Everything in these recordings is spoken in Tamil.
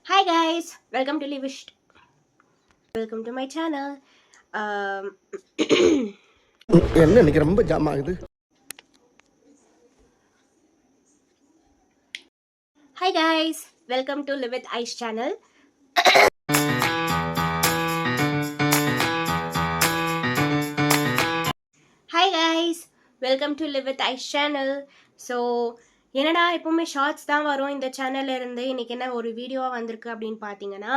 Hi guys, welcome to Livisht. Welcome to my channel. என்ன இன்னைக்கு ரொம்ப ஜாம் ஆகுது. Hi guys, welcome to Live with Ice channel. Hi guys, welcome to Live with Ice channel. So என்னடா எப்பவுமே ஷார்ட்ஸ் தான் வரும் இந்த சேனல்ல இருந்து. இன்னைக்கு என்ன ஒரு வீடியோவாக வந்திருக்கு அப்படின்னு பார்த்தீங்கன்னா,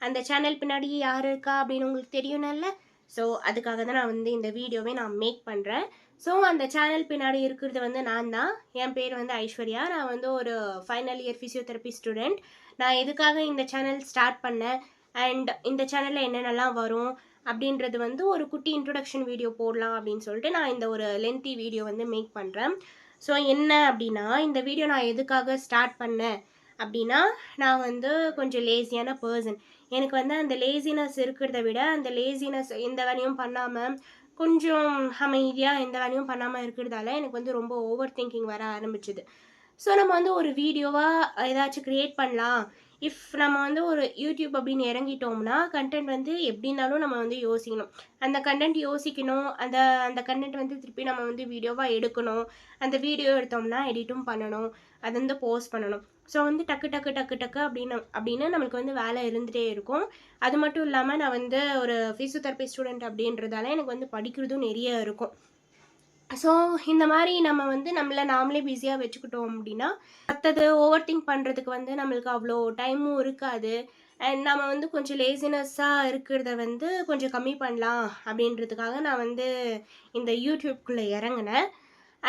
அந்த சேனல் பின்னாடி யார் இருக்கா அப்படின்னு உங்களுக்கு தெரியணும்ல. ஸோ அதுக்காக தான் நான் வந்து இந்த வீடியோவே நான் மேக் பண்ணுறேன். ஸோ அந்த சேனல் பின்னாடி இருக்கிறது வந்து நான் தான். என் பேர் வந்து ஐஸ்வர்யா. நான் வந்து ஒரு ஃபைனல் இயர் ஃபிசியோதெரப்பி ஸ்டூடெண்ட். நான் எதுக்காக இந்த சேனல் ஸ்டார்ட் பண்ணேன் அண்ட் இந்த சேனலில் என்னென்னலாம் வரும் அப்படின்றது வந்து ஒரு குட்டி இன்ட்ரொடக்ஷன் வீடியோ போடலாம் அப்படின்னு சொல்லிட்டு நான் இந்த ஒரு லென்த்தி வீடியோ வந்து மேக் பண்ணுறேன். ஸோ என்ன அப்படின்னா, இந்த வீடியோ நான் எதுக்காக ஸ்டார்ட் பண்ணேன் அப்படின்னா, நான் வந்து கொஞ்சம் லேசியான பர்சன். எனக்கு வந்து அந்த லேசினஸ் இருக்கிறத விட அந்த லேசினஸ் எந்த வேலையும் பண்ணாமல் கொஞ்சம் அமைதியாக எந்த வேலையும் பண்ணாமல் இருக்கிறதால எனக்கு வந்து ரொம்ப ஓவர் திங்கிங் வர ஆரம்பிச்சுது. ஸோ நம்ம வந்து ஒரு வீடியோவாக ஏதாச்சும் க்ரியேட் பண்ணலாம். இஃப் நம்ம வந்து ஒரு யூடியூப் அப்படின்னு இறங்கிட்டோம்னா கண்டென்ட் வந்து எப்படி இருந்தாலும் நம்ம வந்து யோசிக்கணும். அந்த கண்டென்ட் யோசிக்கணும். அந்த அந்த கண்டென்ட் வந்து திருப்பி நம்ம வந்து வீடியோவாக எடுக்கணும். அந்த வீடியோ எடுத்தோம்னா எடிட்டும் பண்ணணும். அது வந்து போஸ்ட் பண்ணணும். ஸோ வந்து டக்கு டக்கு டக்கு டக்கு அப்படின்னு நம்மளுக்கு வந்து வேலை இருந்துகிட்டே இருக்கும். அது மட்டும் இல்லாமல் நான் வந்து ஒரு ஃபிசியோதெரப்பி ஸ்டூடெண்ட் அப்படின்றதால எனக்கு வந்து படிக்கிறதும் நிறைய இருக்கும். ஸோ இந்த மாதிரி நம்ம வந்து நம்மளை நாமளே பிஸியாக வச்சுக்கிட்டோம் அப்படின்னா மற்றது ஓவர் திங்க் பண்ணுறதுக்கு வந்து நம்மளுக்கு அவ்வளோ டைமும் இருக்காது. அண்ட் நம்ம வந்து கொஞ்சம் லேசினஸ்ஸாக இருக்கிறத வந்து கொஞ்சம் கம்மி பண்ணலாம் அப்படின்றதுக்காக நான் வந்து இந்த யூடியூப்குள்ளே இறங்கினேன்.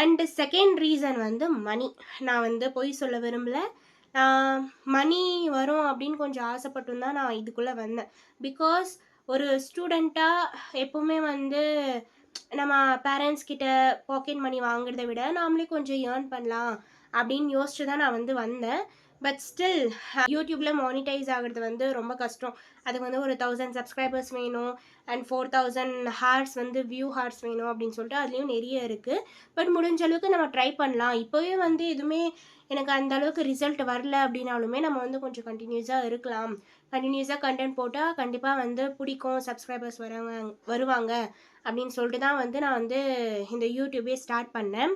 அண்டு செகண்ட் ரீசன் வந்து மணி. நான் வந்து பொய் சொல்ல விரும்பலை. மணி வரும் அப்படின்னு கொஞ்சம் ஆசைப்பட்டும் தான் நான் இதுக்குள்ளே வந்தேன். பிகாஸ் ஒரு ஸ்டூடெண்ட்டாக எப்போவுமே வந்து நம்ம பேரண்ட்ஸ் கிட்ட பாக்கெட் மணி வாங்குறத விட நாமளே கொஞ்சம் ஏர்ன் பண்ணலாம் அப்படின்னு யோசிச்சு தான் நான் வந்து வந்தேன். பட் ஸ்டில் யூடியூப்ல மானிட்டைஸ் ஆகிறது வந்து ரொம்ப கஷ்டம். அதுக்கு வந்து ஒரு 1000 சப்ஸ்கிரைபர்ஸ் வேணும் அண்ட் 4000 ஹார்ஸ் வந்து வியூ ஹார்ஸ் வேணும் அப்படின்னு சொல்லிட்டு அதுலேயும் நிறைய இருக்குது. பட் முடிஞ்ச அளவுக்கு நம்ம ட்ரை பண்ணலாம். இப்போவே வந்து எதுவுமே எனக்கு அந்த அளவுக்கு ரிசல்ட் வரல அப்படின்னாலுமே நம்ம வந்து கொஞ்சம் கண்டினியூஸாக இருக்கலாம். கண்டினியூஸாக கண்டென்ட் போட்டால் கண்டிப்பாக வந்து பிடிக்கும், சப்ஸ்கிரைபர்ஸ் வருவாங்க அப்படின்னு சொல்லிட்டு தான் வந்து நான் வந்து இந்த யூடியூபே ஸ்டார்ட் பண்ணேன்.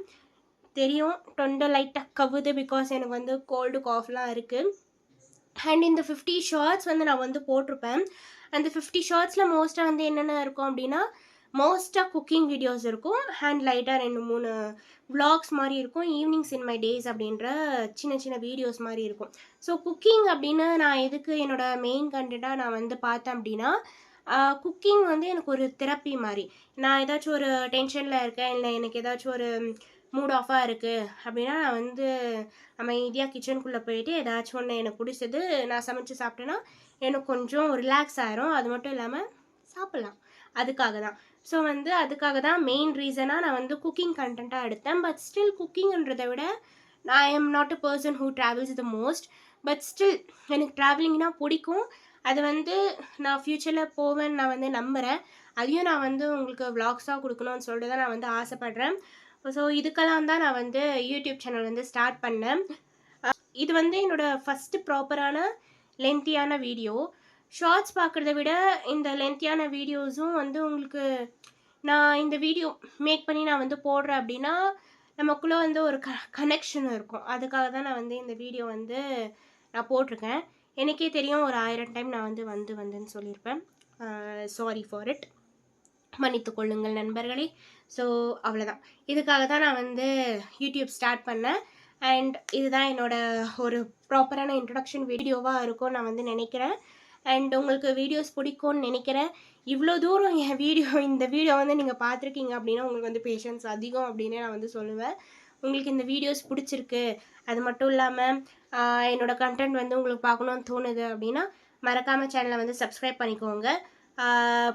தெரியும் தொண்டை லைட்டாக கவுது பிகாஸ் எனக்கு வந்து கோல்டு காஃப்லாம் இருக்குது. அண்ட் இந்த 50 ஷார்ட்ஸ் வந்து நான் வந்து போட்டிருப்பேன். அந்த 50 ஷார்ட்ஸில் மோஸ்ட்டாக வந்து என்னென்ன இருக்கும் அப்படின்னா, மோஸ்ட்டாக குக்கிங் வீடியோஸ் இருக்கும். அண்ட் லைட்டாக 2-3 விளாக்ஸ் மாதிரி இருக்கும். ஈவினிங்ஸ் இன் மை டேஸ் அப்படின்ற சின்ன சின்ன வீடியோஸ் மாதிரி இருக்கும். ஸோ குக்கிங் அப்படின்னு நான் எதுக்கு என்னோடய மெயின் கண்டென்ட்டாக நான் வந்து பார்த்தேன் அப்படின்னா, குக்கிங் வந்து எனக்கு ஒரு தெரப்பி மாதிரி. நான் ஏதாச்சும் ஒரு டென்ஷனில் இருக்கேன், இல்லை எனக்கு ஏதாச்சும் ஒரு மூட் ஆஃபாக இருக்குது அப்படின்னா நான் வந்து அமைதியாக கிச்சனுக்குள்ளே போயிட்டு ஏதாச்சும் ஒன்று எனக்கு பிடிச்சது நான் சமைச்சு சாப்பிட்டேன்னா எனக்கு கொஞ்சம் ரிலாக்ஸ் ஆயிரும். அது மட்டும் இல்லாமல் சாப்பிட்லாம். அதுக்காக தான். ஸோ வந்து அதுக்காக தான் மெயின் ரீசனாக நான் வந்து குக்கிங் கண்டென்ட்டாக எடுத்தேன். பட் ஸ்டில் குக்கிங்ன்றதை விட நான் I am not a person who travels the most. But still எனக்கு ட்ராவலிங்னால் பிடிக்கும். அது வந்து நான் ஃப்யூச்சரில் போவேன்னு நான் வந்து நம்புகிறேன். அதையும் நான் வந்து உங்களுக்கு விளாக்ஸாக கொடுக்கணும்னு சொல்லிட்டு தான் நான் வந்து ஆசைப்பட்றேன். ஸோ இதுக்கெல்லாம் தான் நான் வந்து யூடியூப் சேனல் வந்து ஸ்டார்ட் பண்ணேன். இது வந்து என்னோடய ஃபஸ்ட்டு ப்ராப்பரான லென்த்தியான வீடியோ. ஷார்ட்ஸ் பார்க்குறத விட இந்த லென்த்தியான வீடியோஸும் வந்து உங்களுக்கு நான் இந்த வீடியோ மேக் பண்ணி நான் வந்து போடுறேன் அப்படின்னா நமக்குள்ளே வந்து ஒரு கனெக்ஷன் இருக்கும். அதுக்காக தான் நான் வந்து இந்த வீடியோ வந்து நான் போட்டிருக்கேன். எனக்கே தெரியும் ஒரு 1000 டைம் நான் வந்துன்னு சொல்லியிருப்பேன். Sorry for it. மன்னித்து கொள்ளுங்கள் நண்பர்களே. ஸோ அவ்வளோதான். இதுக்காக தான் நான் வந்து யூடியூப் ஸ்டார்ட் பண்ணேன். அண்ட் இதுதான் என்னோடய ஒரு ப்ராப்பரான இன்ட்ரடக்ஷன் வீடியோவாக இருக்கும் நான் வந்து நினைக்கிறேன். அண்ட் உங்களுக்கு வீடியோஸ் பிடிக்கும்னு நினைக்கிறேன். இவ்வளோ தூரம் இந்த வீடியோ வந்து நீங்கள் பார்த்துருக்கீங்க அப்படின்னா உங்களுக்கு வந்து பேஷன்ஸ் அதிகம் அப்படின்னே நான் வந்து சொல்லுவேன். உங்களுக்கு இந்த வீடியோஸ் பிடிச்சிருக்கு, அது மட்டும் இல்லாமல் என்னோடய கண்டென்ட் வந்து உங்களுக்கு பார்க்கணுன்னு தோணுது அப்படின்னா மறக்காமல் சேனலை வந்து சப்ஸ்கிரைப் பண்ணிக்கோங்க.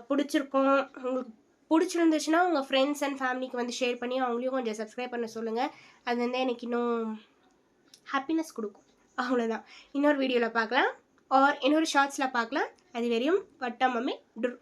பிடிச்சிருக்கும், உங்களுக்கு பிடிச்சிருந்துச்சுன்னா உங்கள் ஃப்ரெண்ட்ஸ் அண்ட் ஃபேமிலிக்கு வந்து ஷேர் பண்ணி அவங்களையும் கொஞ்சம் சப்ஸ்கிரைப் பண்ண சொல்லுங்கள். அது வந்து எனக்கு இன்னும் ஹாப்பினஸ் கொடுக்கும். அவ்வளோதான். இன்னொரு வீடியோவில் பார்க்கலாம் ஆர் இன்னொரு ஷார்ட்ஸில் பார்க்கலாம். அது வரையும் வட்டமம்மே டுர்.